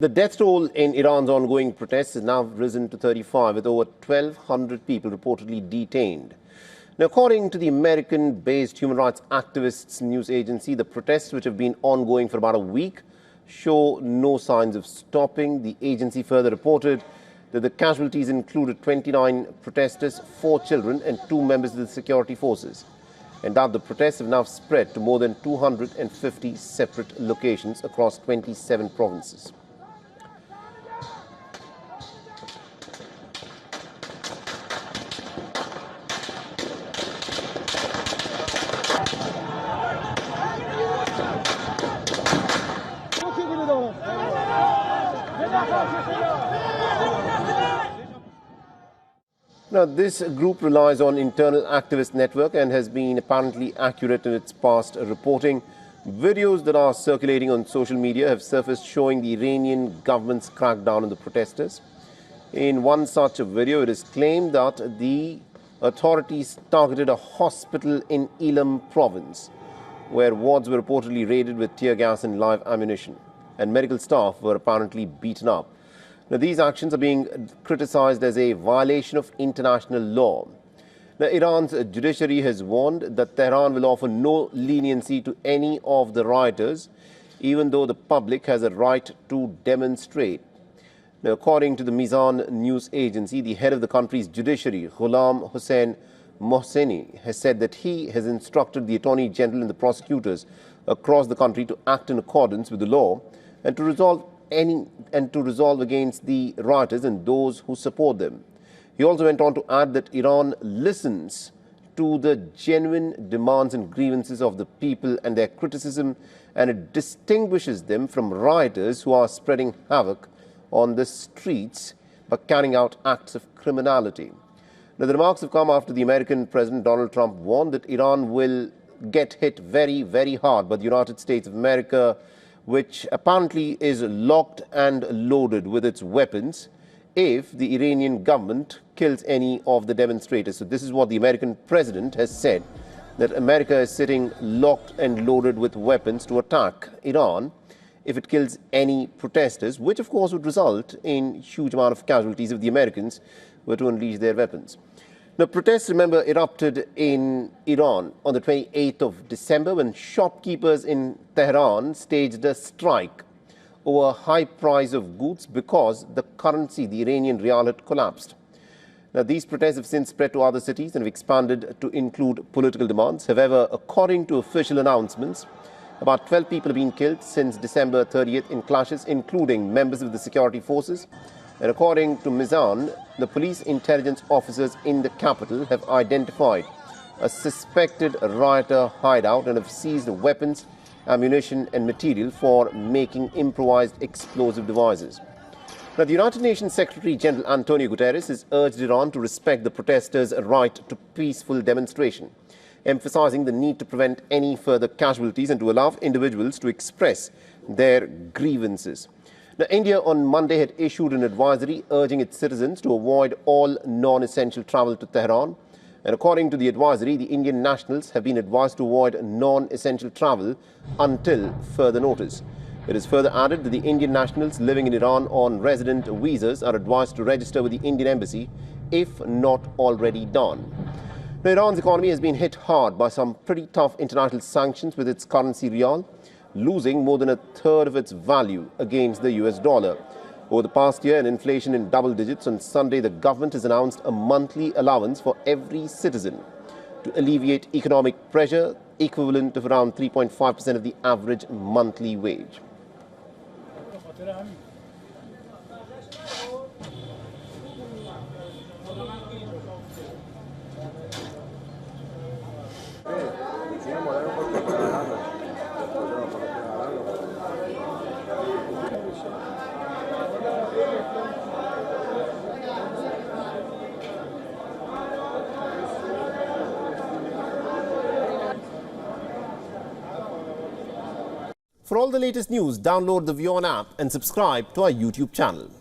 The death toll in Iran's ongoing protests has now risen to 35, with over 1,200 people reportedly detained. Now, according to the American-based human rights activists news agency, the protests, which have been ongoing for about a week, show no signs of stopping. The agency further reported that the casualties included 29 protesters, 4 children and 2 members of the security forces, and that the protests have now spread to more than 250 separate locations across 27 provinces. Now, this group relies on internal activist network and has been apparently accurate in its past reporting. Videos that are circulating on social media have surfaced showing the Iranian government's crackdown on the protesters. In one such video, it is claimed that the authorities targeted a hospital in Elam province, where wards were reportedly raided with tear gas and live ammunition, and medical staff were apparently beaten up. Now, these actions are being criticized as a violation of international law. Now, Iran's judiciary has warned that Tehran will offer no leniency to any of the rioters, even though the public has a right to demonstrate. Now, according to the Mizan news agency, the head of the country's judiciary, Ghulam Hossein Mohseni, has said that he has instructed the Attorney General and the prosecutors across the country to act in accordance with the law and to resolve against the rioters and those who support them. He also went on to add that Iran listens to the genuine demands and grievances of the people and their criticism, and it distinguishes them from rioters who are spreading havoc on the streets by carrying out acts of criminality. Now, the remarks have come after the American President Donald Trump warned that Iran will get hit very, very hard by the United States of America, which apparently is locked and loaded with its weapons if the Iranian government kills any of the demonstrators. So this is what the American president has said, that America is sitting locked and loaded with weapons to attack Iran if it kills any protesters, which of course would result in huge amount of casualties if the Americans were to unleash their weapons. Now, protests, remember, erupted in Iran on the 28th of December when shopkeepers in Tehran staged a strike over a high price of goods because the currency, the Iranian rial, had collapsed. Now, these protests have since spread to other cities and have expanded to include political demands. However, according to official announcements, about 12 people have been killed since December 30th in clashes, including members of the security forces. And according to Mizan, the police intelligence officers in the capital have identified a suspected rioter hideout and have seized weapons, ammunition and material for making improvised explosive devices. Now, the United Nations Secretary General Antonio Guterres has urged Iran to respect the protesters' right to peaceful demonstration, emphasizing the need to prevent any further casualties and to allow individuals to express their grievances. Now, India on Monday had issued an advisory urging its citizens to avoid all non-essential travel to Tehran. And according to the advisory, the Indian nationals have been advised to avoid non-essential travel until further notice. It is further added that the Indian nationals living in Iran on resident visas are advised to register with the Indian embassy if not already done. Now, Iran's economy has been hit hard by some pretty tough international sanctions, with its currency rial losing more than a third of its value against the US dollar. Over the past year, and inflation in double digits, on Sunday the government has announced a monthly allowance for every citizen to alleviate economic pressure, equivalent of around 3.5% of the average monthly wage. For all the latest news, download the WION app and subscribe to our YouTube channel.